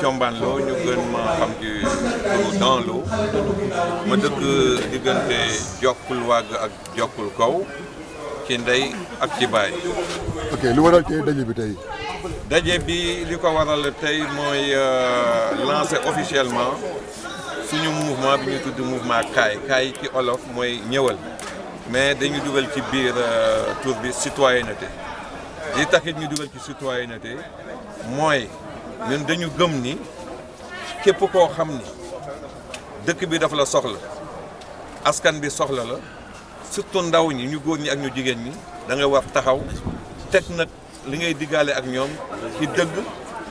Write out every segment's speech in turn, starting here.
Thiombane Lo ñu gën ma xam ci turu Dans Lo ma dëkk diggante Jokkul Wàgg ak Jokkul Kaw ci ndey ak ci baay. ok lu waral tey daje bi tey. daje bi li ko waral tey mooy lancer officiellement suñu mouvement bi ñu tudd mouvement kaay ci olof mooy ñëwal mais dañu dugal ci biir tur bi citoyenneté li taxit ñu dugal ci citoyenneté mooy ñun dañu gëm ni képp koo xam ni dëkk bi dafa la soxla askan bi soxla la surtout ndaw ñi ñu góor ñi ak ñu jigéen ñi da nga war taxaw teg nag li ngay diggaale ak ñoom ci dëgg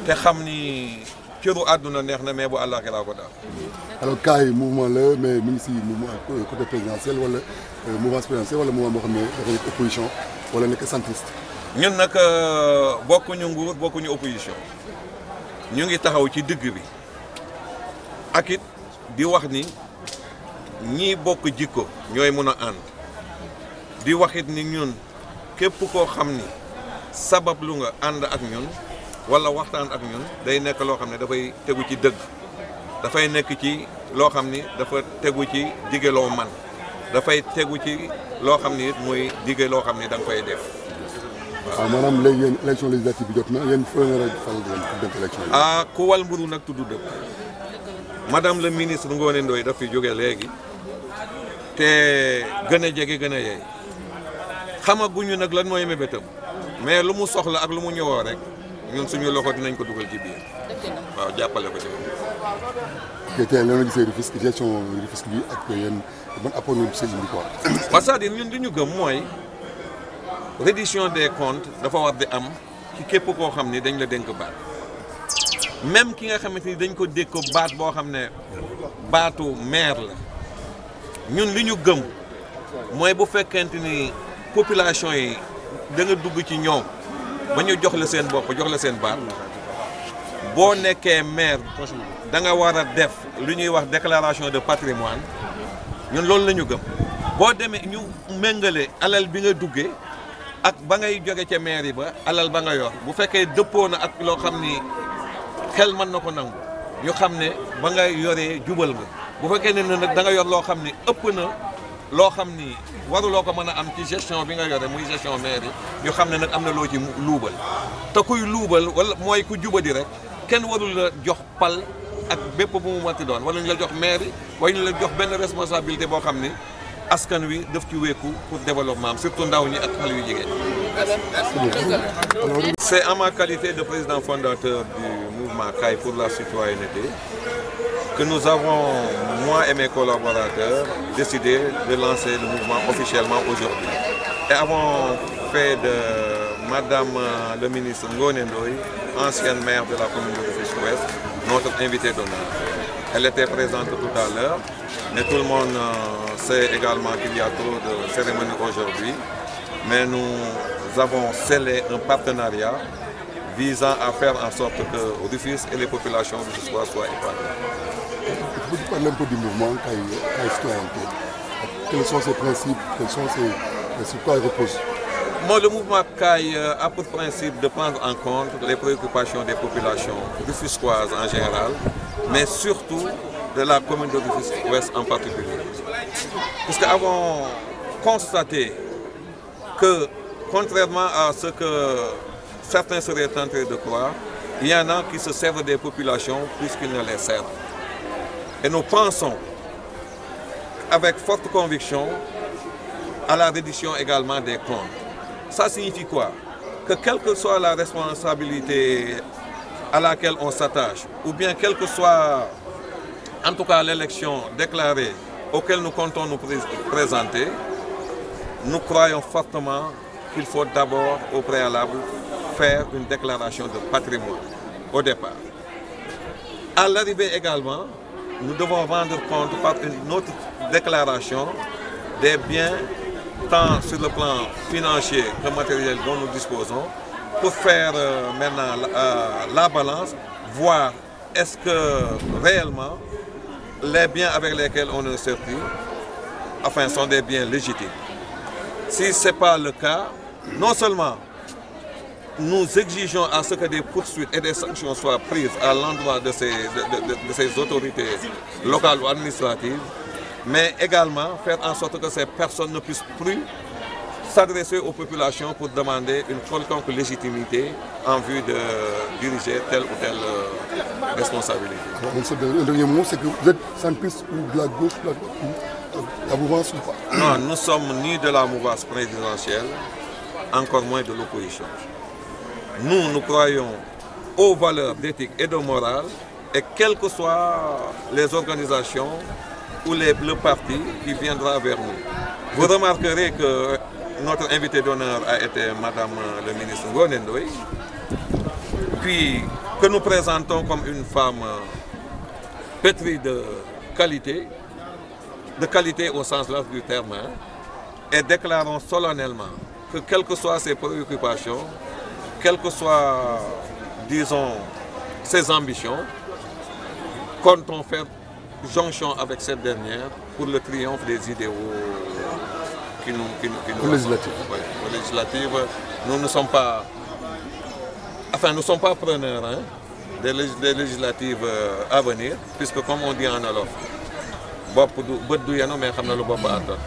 te xam ni cëru àdduna neex na mais bu àllaaxira ko daal. alors kaay mouvement la mais mi ngi si mouvement côté présidentiel wala mouvement présidentiel wala mouvement boo xam ne dafa nekk opposition wala nekk centriste. ñun nag bokkuñu nguur bokkuñu opposition ñu ngi taxaw ci digg bi ak it di wax ni ñii bokk jikko ñooy mun a ànd di waxit ni ñun képp koo xam ni sabab lu nga ànd ak ñun wala waxtaan ak ñun day nekk loo xam ne dafay tegu ci dëgg dafay nekk ci loo xam ni dafa tegu ci dige loo man dafay tegu ci loo xam ni it muy dige loo xam ni da nga koy def. waaw maanaam léegi yéen élection législative bi jot na yéen foo leen a fal dem élection yi. ku wal mburu nag tudd dëkk madame le ministre Ngoné Ndoye daf fi jóge léegi te gën a jege gën a yeey xamaguñu nag lan mooy mébétam mais lu mu soxla ak lu mu ñëwoo rek ñun suñu loxo dinañ ko dugal ci biir waaw jàppale ko ci. ok tey lan la gisee Rufisque gestion Rufisque bi ak yéen ban apport ngeen gisee indi quoi. parce que ñun li ñu gëm mooy reddition des comptes dafa war di am ci képp koo xam ni dañ la dénk baat même ki nga xamante ni dañ ko dénk ko baat boo xam ne baatu maire la ñun li ñu gëm mooy bu fekkente ni population yi da nga dugg ci ñoom ba ñu jox la seen bopp jox la seen baat boo nekkee maire da nga war a def lu ñuy wax déclaration de patrimoine ñun loolu la ñu gëm boo demee ñu méngale alal bi nga duggee ak ba ngay jóge ca maire yi ba alal ba nga yor bu fekkee dëppoo na ak loo xam ni xel mën na ko nangu ñu xam ne ba nga yoree jubal nga bu fekkee ne nag da nga yor loo xam ni ëpp na loo xam ni waruloo ko mën a am ci gestion bi nga yore muy gestion maire yi ñu xam ne nag am na loo ci luubal te kuy luubal wala mooy ku jubadi rek kenn warul la jox pal ak bépp bu mu mati doon wala ñu la jox maire yi wala ñu la jox benn responsabilité boo xam ni askan wi daf ci wéeku pour développement surtout ndaw ñi ak xale yu jigéen. C'est en ma qualité de président fondateur du mouvement Kaay pour la citoyenneté que nous avons, moi et mes collaborateurs, décidé de lancer le mouvement officiellement aujourd'hui. Et avons fait de Madame le ministre Ngoné Ndoye, ancienne maire de la commune de Rufisque-Ouest, notre invitée d'honneur. Elle était présente tout à l'heure, mais tout le monde sait également qu'il y a trop de cérémonies aujourd'hui. Mais nous avons scellé un partenariat visant à faire en sorte que Rufisque et les populations rufisquoises soient épanouies. Vous parlez un peu du mouvement Kaay Citoyenneté. Quels sont ses principes, sur quoi il repose? Moi, le mouvement Kaay a pour principe de prendre en compte les préoccupations des populations rufisquoises en général, mais surtout de la commune de Rufisque-Ouest en particulier. Parce que avons constaté que, contrairement à ce que certains seraient tentés de croire, il y en a qui se servent des populations plus qu'ils ne les servent. Et nous pensons, avec forte conviction, à la reddition également des comptes. Ça signifie quoi? Que quelle que soit la responsabilité à laquelle on s'attache, ou bien quelle que soit, en tout cas, l'élection déclarée auquel nous comptons nous présenter, nous croyons fortement qu'il faut d'abord, au préalable, faire une déclaration de patrimoine au départ. À l'arrivée également, nous devons rendre compte par une autre déclaration des biens, tant sur le plan financier que matériel dont nous disposons, pour faire maintenant la balance, voir est-ce que réellement les biens avec lesquels on est sorti, enfin, sont des biens légitimes. Si ce n'est pas le cas, non seulement nous exigeons à ce que des poursuites et des sanctions soient prises à l'endroit de ces autorités locales ou administratives, mais également faire en sorte que ces personnes ne puissent plus s'adresser aux populations pour demander une quelconque légitimité en vue de diriger telle ou telle responsabilité. Le dernier mot, c'est que vous êtes centriste ou de la gauche, la mouvance ou pas? Non, nous ne sommes ni de la mouvance présidentielle, encore moins de l'opposition. Nous croyons aux valeurs d'éthique et de morale, et quelles que soient les organisations ou le parti qui viendra vers nous. Vous remarquerez que notre invité d'honneur a été Madame le ministre Ngoné Ndoye, puis que nous présentons comme une femme pétrie de qualité au sens large du terme, et déclarons solennellement que quelles que soient ses préoccupations, quelles que soient, disons, ses ambitions, comptons faire jonction avec cette dernière pour le triomphe des idéaux qui nous législatives. Oui, aux législatives, nous ne sommes pas, enfin, nous ne sommes pas preneurs des législatives à venir, puisque comme on dit en Wolof, bopp du bët du yenu mais xam na lu bopp attan.